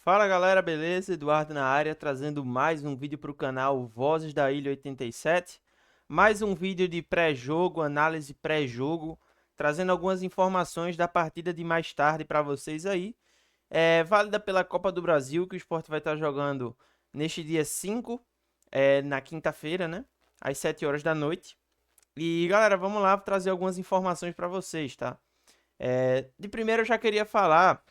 Fala galera, beleza? Eduardo na área, trazendo mais um vídeo para o canal Vozes da Ilha 87. Mais um vídeo de pré-jogo, análise pré-jogo, trazendo algumas informações da partida de mais tarde para vocês aí. Válida pela Copa do Brasil, que o Sport vai estar jogando neste dia 5, na quinta-feira, né? Às 7 horas da noite. E galera, vamos lá trazer algumas informações para vocês, tá? De primeiro eu já queria falar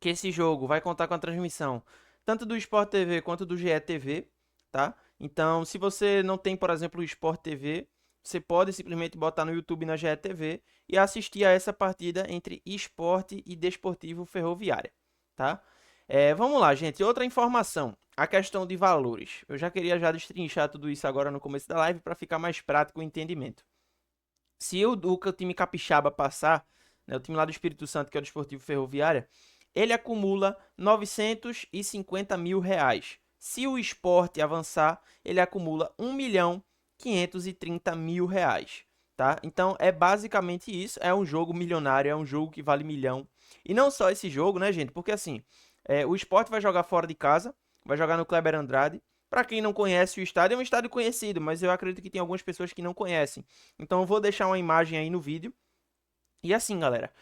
que esse jogo vai contar com a transmissão tanto do Sport TV quanto do GE TV, tá? Então, se você não tem, por exemplo, o Sport TV, você pode simplesmente botar no YouTube na GE TV e assistir a essa partida entre Esporte e Desportivo Ferroviária, tá? Vamos lá, gente. Outra informação, a questão de valores. Eu já queria já destrinchar tudo isso agora no começo da live para ficar mais prático o entendimento. Se o time capixaba passar, né, o time lá do Espírito Santo, que é o Desportivo Ferroviária, ele acumula R$ 950 mil. Se o Sport avançar, ele acumula R$ 1.530.000, tá? Então é basicamente isso, é um jogo milionário, é um jogo que vale milhão. E não só esse jogo, né, gente? Porque assim, o Sport vai jogar fora de casa, vai jogar no Kleber Andrade. Para quem não conhece o estádio, é um estádio conhecido, mas eu acredito que tem algumas pessoas que não conhecem. Então eu vou deixar uma imagem aí no vídeo. E assim, galera,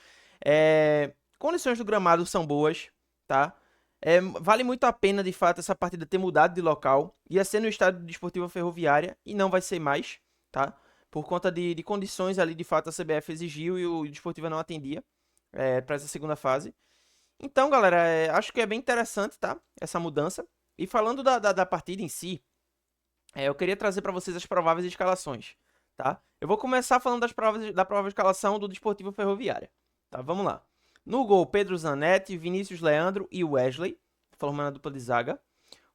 condições do gramado são boas, tá? Vale muito a pena, de fato, essa partida ter mudado de local. Ia ser no estádio Desportivo Ferroviária e não vai ser mais, tá? Por conta de condições ali, de fato, a CBF exigiu e o Desportivo não atendia para essa segunda fase. Então, galera, acho que é bem interessante, tá? Essa mudança. E falando da partida em si, eu queria trazer para vocês as prováveis escalações, tá? Eu vou começar falando da provável escalação do Desportivo Ferroviária, tá? Vamos lá. No gol, Pedro Zanetti, Vinícius Leandro e Wesley, formando a dupla de zaga.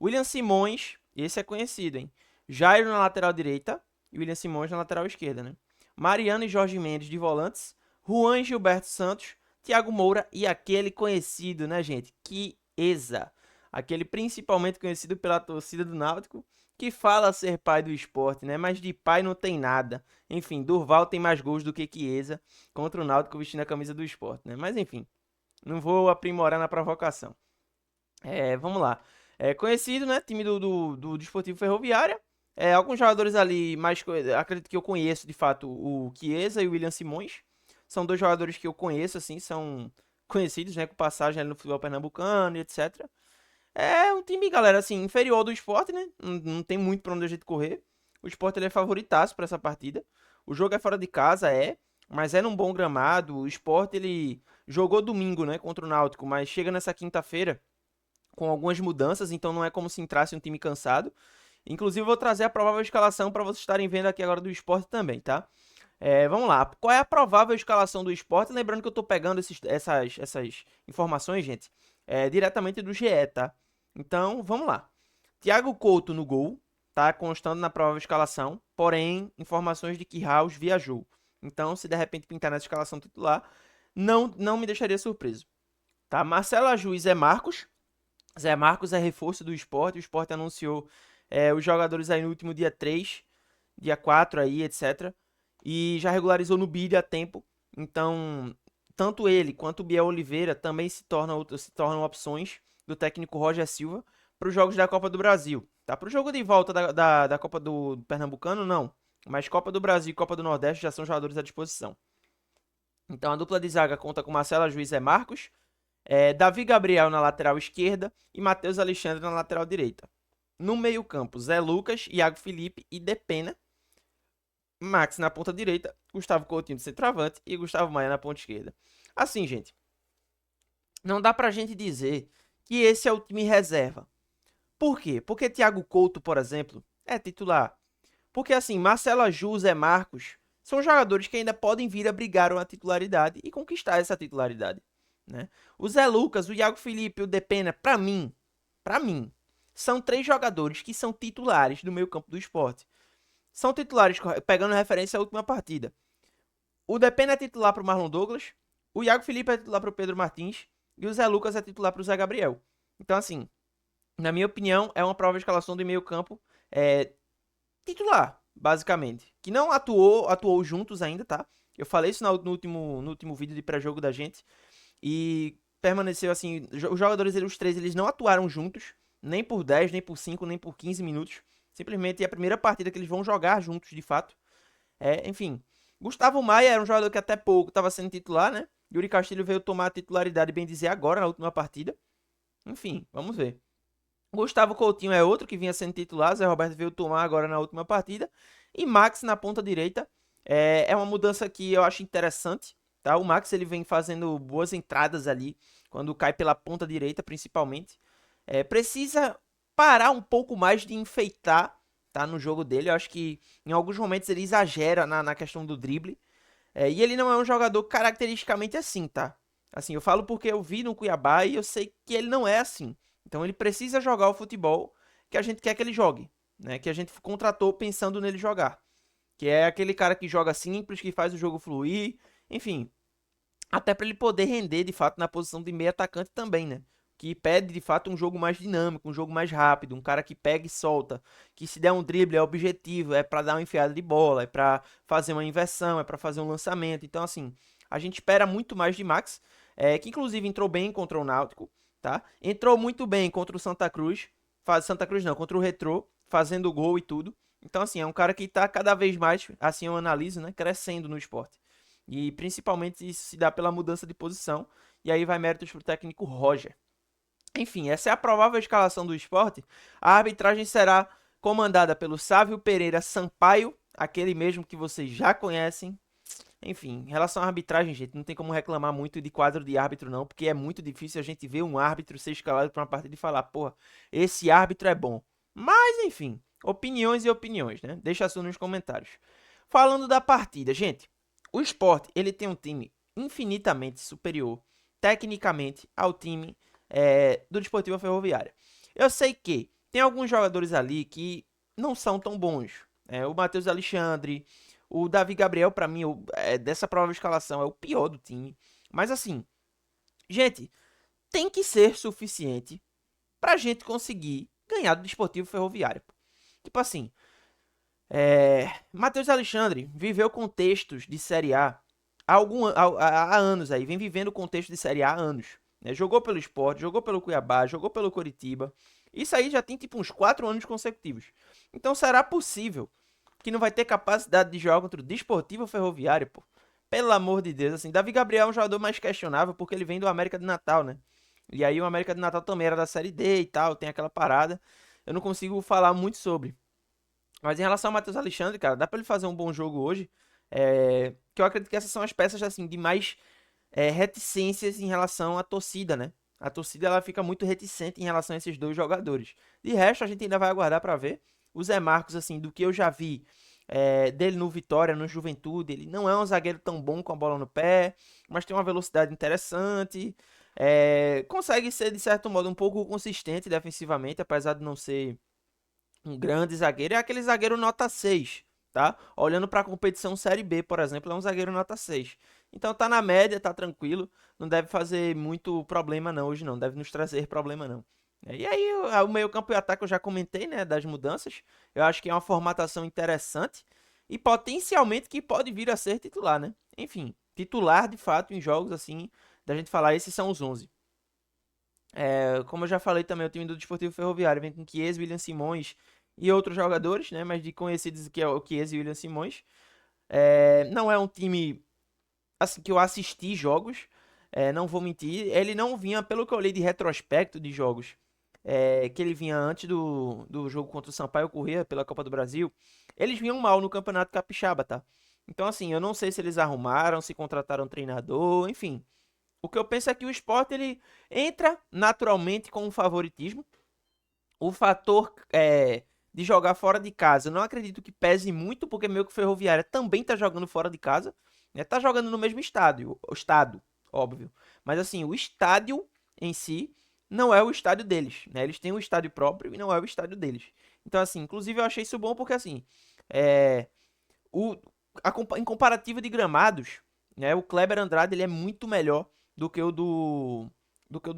William Simões, esse é conhecido, hein? Jairo na lateral direita e William Simões na lateral esquerda, né? Mariano e Jorge Mendes de volantes. Juan e Gilberto Santos, Thiago Moura e aquele conhecido, né, gente? Chiesa. Aquele principalmente conhecido pela torcida do Náutico, que fala ser pai do esporte, né? Mas de pai não tem nada. Enfim, Durval tem mais gols do que Chiesa contra o Náutico vestindo a camisa do esporte, né? Mas enfim, não vou aprimorar na provocação. Vamos lá. Conhecido, né? Time do Desportivo Ferroviária. Alguns jogadores ali, acredito que eu conheço, de fato, o Chiesa e o William Simões. São dois jogadores que eu conheço, assim, são conhecidos, né? Com passagem ali no futebol pernambucano e etc. É um time, galera, assim, inferior ao do Sport, né? Não tem muito pra onde a gente correr. O Sport ele é favoritaço pra essa partida. O jogo é fora de casa, mas é num bom gramado. O Sport ele jogou domingo, né, contra o Náutico, mas chega nessa quinta-feira com algumas mudanças, então não é como se entrasse um time cansado. Inclusive, eu vou trazer a provável escalação para vocês estarem vendo aqui agora do Sport também, tá? Vamos lá. Qual é a provável escalação do Sport? Lembrando que eu tô pegando essas informações, gente, diretamente do GE, tá? Então, vamos lá. Thiago Couto no gol, tá constando na provável escalação, porém, informações de que Raus viajou. Então, se de repente pintar nessa escalação titular, não me deixaria surpreso. Tá? Marcelo Aju e Zé Marcos. Zé Marcos é reforço do Sport. O Sport anunciou os jogadores aí no último dia 3, dia 4 aí, etc. E já regularizou no BID a tempo. Então, tanto ele quanto o Biel Oliveira também se tornam opções do técnico Roger Silva para os jogos da Copa do Brasil. Tá? Para o jogo de volta da Copa do Pernambucano, não. Mas Copa do Brasil e Copa do Nordeste já são jogadores à disposição. Então a dupla de zaga conta com Marcelo Juiz e Marcos, Davi Gabriel na lateral esquerda e Matheus Alexandre na lateral direita. No meio-campo, Zé Lucas, Iago Felipe e Depena. Max na ponta direita, Gustavo Coutinho de centroavante e Gustavo Maia na ponta esquerda. Assim, gente, não dá pra gente dizer que esse é o time reserva. Por quê? Porque Thiago Couto, por exemplo, é titular. Porque assim, Marcelo Aju, Zé Marcos são jogadores que ainda podem vir a brigar uma titularidade e conquistar essa titularidade, né? O Zé Lucas, o Iago Felipe e o Depena, para mim, são três jogadores que são titulares do meio campo do esporte. São titulares, pegando referência à última partida. O Depena é titular para o Marlon Douglas, o Iago Felipe é titular para o Pedro Martins e o Zé Lucas é titular para o Zé Gabriel. Então, assim, na minha opinião, é uma prova de escalação de meio campo titular, basicamente. Que não atuou juntos ainda, tá? Eu falei isso no último vídeo de pré-jogo da gente. E permaneceu assim, os jogadores, os três, eles não atuaram juntos, nem por 10, nem por 5, nem por 15 minutos. Simplesmente é a primeira partida que eles vão jogar juntos, de fato. Enfim, Gustavo Maia era um jogador que até pouco estava sendo titular, né? Yuri Castilho veio tomar a titularidade, bem dizer, agora, na última partida. Enfim, vamos ver. Gustavo Coutinho é outro que vinha sendo titular, Zé Roberto veio tomar agora na última partida. E Max na ponta direita. É uma mudança que eu acho interessante, tá? O Max ele vem fazendo boas entradas ali, quando cai pela ponta direita, principalmente. Precisa parar um pouco mais de enfeitar, tá? No jogo dele. Eu acho que em alguns momentos ele exagera na questão do drible. E ele não é um jogador caracteristicamente assim, tá? Assim, eu falo porque eu vi no Cuiabá e eu sei que ele não é assim. Então ele precisa jogar o futebol que a gente quer que ele jogue, né? Que a gente contratou pensando nele jogar. Que é aquele cara que joga simples, que faz o jogo fluir, enfim. Até para ele poder render de fato na posição de meio atacante também, né? Que pede de fato um jogo mais dinâmico, um jogo mais rápido, um cara que pega e solta, que se der um drible é objetivo, é para dar uma enfiada de bola, é para fazer uma inversão, é para fazer um lançamento. Então assim, a gente espera muito mais de Max, que inclusive entrou bem contra o Náutico, tá? Entrou muito bem contra o Santa Cruz, Santa Cruz não, contra o Retrô, fazendo gol e tudo. Então assim, é um cara que tá cada vez mais, assim eu analiso, né, crescendo no esporte. E principalmente isso se dá pela mudança de posição. E aí vai méritos pro técnico Roger. Enfim, essa é a provável escalação do esporte. A arbitragem será comandada pelo Sávio Pereira Sampaio, aquele mesmo que vocês já conhecem. Enfim, em relação à arbitragem, gente, não tem como reclamar muito de quadro de árbitro, não, porque é muito difícil a gente ver um árbitro ser escalado para uma partida e falar, porra, esse árbitro é bom. Mas, enfim, opiniões e opiniões, né? Deixa a sua nos comentários. Falando da partida, gente, o Sport, ele tem um time infinitamente superior, tecnicamente, ao time do Desportivo Ferroviária. Eu sei que tem alguns jogadores ali que não são tão bons. O Matheus Alexandre, o Davi Gabriel, pra mim, dessa provável escalação, é o pior do time. Mas assim, gente, tem que ser suficiente pra gente conseguir ganhar do Desportivo Ferroviário. Tipo assim, Matheus Alexandre viveu contextos de Série A há anos aí, vem vivendo contexto de Série A há anos. Né? Jogou pelo Sport, jogou pelo Cuiabá, jogou pelo Coritiba. Isso aí já tem tipo uns 4 anos consecutivos. Então será possível que não vai ter capacidade de jogar contra o Desportivo Ferroviário, pô? Pelo amor de Deus, assim, Davi Gabriel é um jogador mais questionável porque ele vem do América de Natal, né? E aí o América de Natal também era da Série D e tal, tem aquela parada. Eu não consigo falar muito sobre. Mas em relação ao Matheus Alexandre, cara, dá pra ele fazer um bom jogo hoje. Que eu acredito que essas são as peças, assim, de mais reticências em relação à torcida, né? A torcida, ela fica muito reticente em relação a esses dois jogadores. De resto, a gente ainda vai aguardar pra ver. O Zé Marcos, assim, do que eu já vi dele no Vitória, no Juventude, ele não é um zagueiro tão bom com a bola no pé, mas tem uma velocidade interessante. Consegue ser, de certo modo, um pouco consistente defensivamente, apesar de não ser um grande zagueiro. É aquele zagueiro nota 6, tá? Olhando para a competição Série B, por exemplo, é um zagueiro nota 6. Então tá na média, tá tranquilo. Não deve fazer muito problema não hoje não. Deve nos trazer problema não. E aí o meio campo e ataque eu já comentei, né, das mudanças. Eu acho que é uma formatação interessante e potencialmente que pode vir a ser titular, né? Enfim, titular de fato em jogos assim, da gente falar, esses são os 11. Como eu já falei também, o time do Desportivo Ferroviário vem com Chiesa, William Simões e outros jogadores, né? Mas de conhecidos que é o Chiesa e William Simões. Não é um time assim que eu assisti jogos, não vou mentir. Ele não vinha, pelo que eu olhei de retrospecto de jogos, que ele vinha antes do jogo contra o Sampaio Corrêa pela Copa do Brasil. Eles vinham mal no Campeonato Capixaba, tá? Então, assim, eu não sei se eles arrumaram, se contrataram um treinador, enfim. O que eu penso é que o Sport ele entra naturalmente com um favoritismo. O fator de jogar fora de casa, eu não acredito que pese muito, porque meio que o Ferroviária também tá jogando fora de casa. Né? Tá jogando no mesmo estádio, o estado, óbvio. Mas assim, o estádio em si não é o estádio deles. Né? Eles têm um estádio próprio e não é o estádio deles. Então, assim, inclusive eu achei isso bom porque assim. É, o, em comparativo de gramados, né, o Kleber Andrade ele é muito melhor do que o do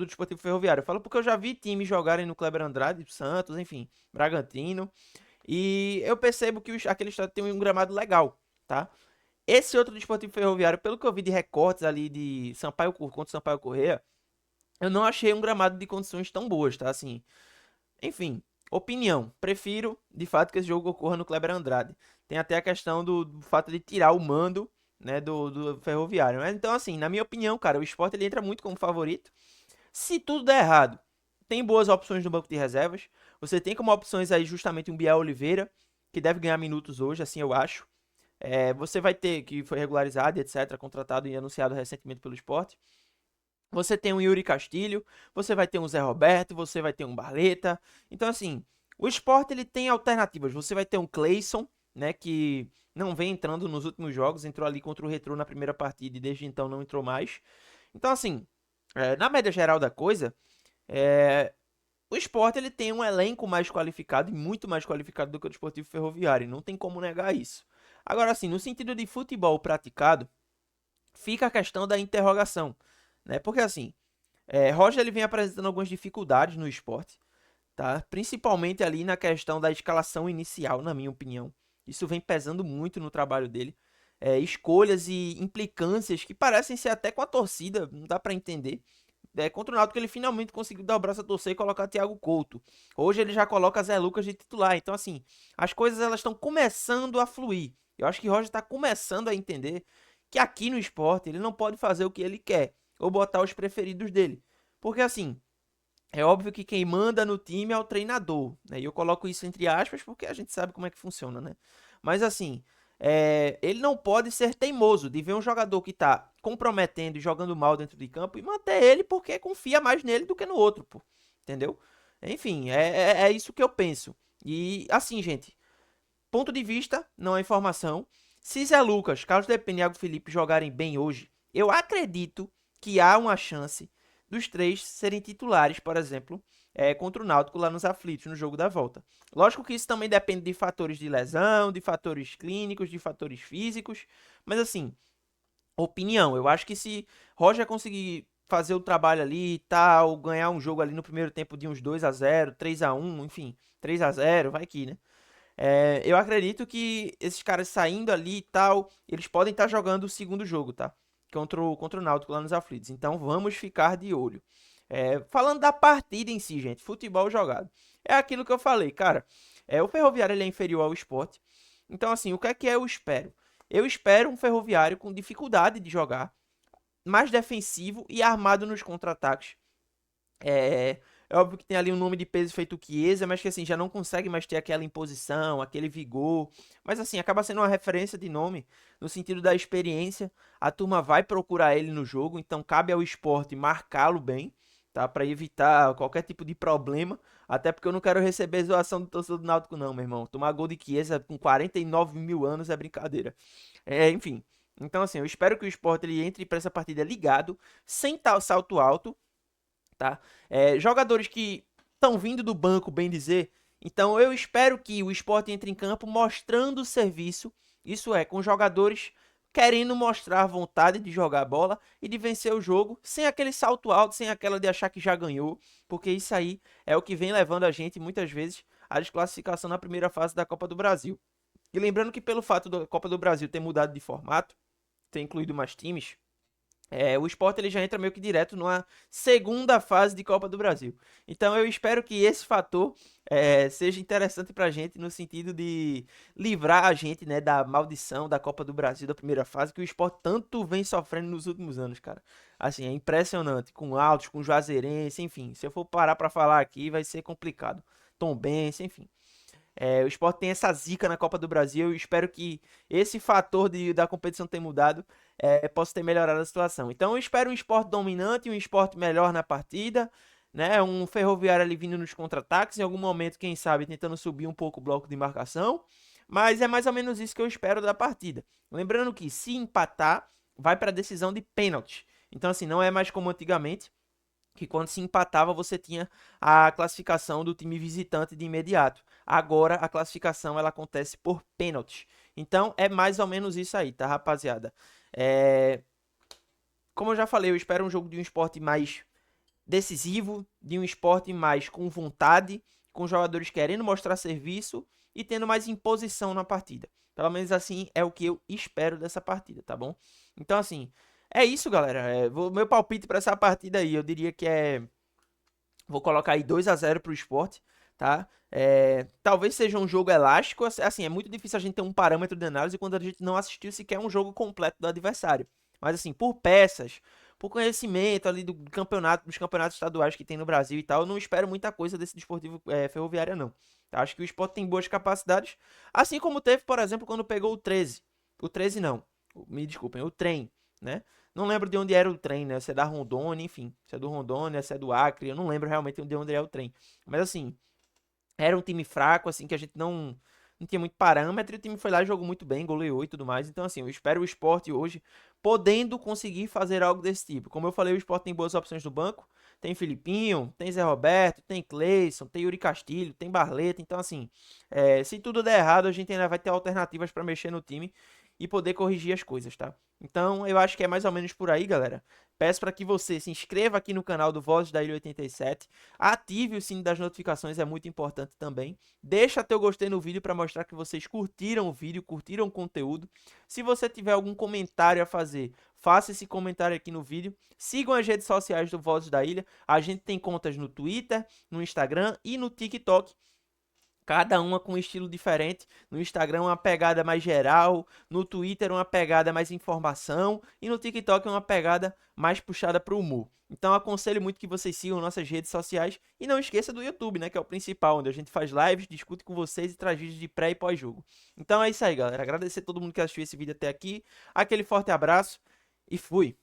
Desportivo Ferroviário. Eu falo porque eu já vi times jogarem no Kleber Andrade, Santos, enfim, Bragantino, e eu percebo que aquele estádio tem um gramado legal, tá? Esse outro Desportivo Ferroviário, pelo que eu vi de recortes ali de Sampaio contra Sampaio Corrêa, eu não achei um gramado de condições tão boas, tá? Assim, enfim, opinião. Prefiro, de fato, que esse jogo ocorra no Kleber Andrade. Tem até a questão do fato de tirar o mando, né, do Ferroviário. Mas, então, assim, na minha opinião, cara, o Sport ele entra muito como favorito. Se tudo der errado, tem boas opções no banco de reservas. Você tem como opções aí justamente um Biel Oliveira, que deve ganhar minutos hoje, assim eu acho. Você vai ter, que foi regularizado, etc., contratado e anunciado recentemente pelo Sport. Você tem um Yuri Castilho, você vai ter um Zé Roberto, você vai ter um Barleta. Então, assim, o Sport ele tem alternativas. Você vai ter um Cleison, né, que não vem entrando nos últimos jogos, entrou ali contra o Retrô na primeira partida e desde então não entrou mais. Então, assim, na média geral da coisa, é, o Sport ele tem um elenco mais qualificado e muito mais qualificado do que o Desportivo Ferroviário. Não tem como negar isso. Agora, assim, no sentido de futebol praticado, fica a questão da interrogação, né? Porque assim, Roger ele vem apresentando algumas dificuldades no esporte, tá? Principalmente ali na questão da escalação inicial, na minha opinião. Isso vem pesando muito no trabalho dele. Escolhas e implicâncias que parecem ser até com a torcida, não dá pra entender. Contra o Náutico ele finalmente conseguiu dar o braço a torcer e colocar Thiago Couto. Hoje ele já coloca Zé Lucas de titular. Então assim, as coisas elas estão começando a fluir. Eu acho que Roger está começando a entender que aqui no esporte ele não pode fazer o que ele quer ou botar os preferidos dele. Porque assim, é óbvio que quem manda no time é o treinador, né? E eu coloco isso entre aspas porque a gente sabe como é que funciona, né? Mas assim, ele não pode ser teimoso de ver um jogador que tá comprometendo e jogando mal dentro de campo e manter ele porque confia mais nele do que no outro, pô. Entendeu? Enfim, é isso que eu penso. E assim, gente, ponto de vista, não é informação. Se Zé Lucas, Carlos Depene e Iago Felipe jogarem bem hoje, eu acredito que há uma chance dos três serem titulares, por exemplo, contra o Náutico lá nos aflitos, no jogo da volta. Lógico que isso também depende de fatores de lesão, de fatores clínicos, de fatores físicos, mas assim, opinião, eu acho que se Roger conseguir fazer o trabalho ali e tal, ganhar um jogo ali no primeiro tempo de uns 2-0, 3-1, enfim, 3-0, vai que, né? Eu acredito que esses caras saindo ali e tal, eles podem estar jogando o segundo jogo, tá? Contra o Náutico lá nos aflitos. Então vamos ficar de olho. Falando da partida em si, gente, futebol jogado. É aquilo que eu falei, cara. O Ferroviário ele é inferior ao Sport. Então, assim, o que é eu espero? Eu espero um Ferroviário com dificuldade de jogar, mais defensivo e armado nos contra-ataques. É óbvio que tem ali um nome de peso feito Chiesa, mas que assim, já não consegue mais ter aquela imposição, aquele vigor. Mas assim, acaba sendo uma referência de nome no sentido da experiência. A turma vai procurar ele no jogo, então cabe ao esporte marcá-lo bem, tá? Pra evitar qualquer tipo de problema. Até porque eu não quero receber zoação do torcedor do Náutico, não, meu irmão. Tomar gol de Chiesa com 49 mil anos é brincadeira. Enfim. Então, assim, eu espero que o esporte ele entre para essa partida ligado, sem tal salto alto, tá? Jogadores que estão vindo do banco, bem dizer. Então eu espero que o Sport entre em campo mostrando o serviço, isso é, com jogadores querendo mostrar vontade de jogar bola e de vencer o jogo, sem aquele salto alto, sem aquela de achar que já ganhou, porque isso aí é o que vem levando a gente muitas vezes à desclassificação na primeira fase da Copa do Brasil. E lembrando que pelo fato da Copa do Brasil ter mudado de formato, ter incluído mais times, o Sport ele já entra meio que direto numa segunda fase de Copa do Brasil. Então eu espero que esse fator seja interessante pra gente no sentido de livrar a gente, né, da maldição da Copa do Brasil da primeira fase que o Sport tanto vem sofrendo nos últimos anos, cara. Assim, é impressionante, com Altos, com Juazeirense, enfim. Se eu for parar pra falar aqui, vai ser complicado. Tombense, enfim. O Sport tem essa zica na Copa do Brasil. Eu espero que esse fator da competição ter mudado possa ter melhorado a situação. Então eu espero um Sport dominante, um Sport melhor na partida, né? Um Ferroviário ali vindo nos contra-ataques, em algum momento, quem sabe, tentando subir um pouco o bloco de marcação. Mas é mais ou menos isso que eu espero da partida. Lembrando que se empatar, vai para a decisão de pênalti. Então, assim, não é mais como antigamente, que quando se empatava você tinha a classificação do time visitante de imediato. Agora a classificação ela acontece por pênalti. Então é mais ou menos isso aí, tá, rapaziada? É... Como eu já falei, eu espero um jogo de um esporte mais decisivo, de um esporte mais com vontade, com jogadores querendo mostrar serviço e tendo mais imposição na partida. Pelo menos assim é o que eu espero dessa partida, tá bom? Então assim, É isso, galera. Meu palpite para essa partida aí, eu diria que vou colocar aí 2-0 pro Sport, tá? Talvez seja um jogo elástico, assim, é muito difícil a gente ter um parâmetro de análise quando a gente não assistiu sequer um jogo completo do adversário. Mas assim, por peças, por conhecimento ali do campeonato, dos campeonatos estaduais que tem no Brasil e tal, eu não espero muita coisa desse Desportivo Ferroviária, não. Tá? Acho que o Sport tem boas capacidades, assim como teve, por exemplo, quando pegou o 13. O 13 não, me desculpem, o Trem, né? Não lembro de onde era o trem, né? Se é da Rondônia, enfim. Se é do Rondônia, se é do Acre. Eu não lembro realmente de onde é o trem. Mas assim, era um time fraco, assim, que a gente não tinha muito parâmetro. E o time foi lá e jogou muito bem, goleou e tudo mais. Então, assim, eu espero o Sport hoje podendo conseguir fazer algo desse tipo. Como eu falei, o Sport tem boas opções no banco. Tem Filipinho, tem Zé Roberto, tem Cleison, tem Yuri Castilho, tem Barleta. Então, assim, se tudo der errado, a gente ainda vai ter alternativas para mexer no time e poder corrigir as coisas, tá? Então, eu acho que é mais ou menos por aí, galera. Peço para que você se inscreva aqui no canal do Vozes da Ilha 87, ative o sininho das notificações, é muito importante também. Deixa teu gostei no vídeo para mostrar que vocês curtiram o vídeo, curtiram o conteúdo. Se você tiver algum comentário a fazer, faça esse comentário aqui no vídeo. Sigam as redes sociais do Vozes da Ilha. A gente tem contas no Twitter, no Instagram e no TikTok. Cada uma com um estilo diferente. No Instagram, uma pegada mais geral. No Twitter, uma pegada mais informação. E no TikTok, uma pegada mais puxada para o humor. Então, aconselho muito que vocês sigam nossas redes sociais. E não esqueça do YouTube, né? Que é o principal, onde a gente faz lives, discute com vocês e traz vídeos de pré e pós-jogo. Então é isso aí, galera. Agradecer a todo mundo que assistiu esse vídeo até aqui. Aquele forte abraço e fui!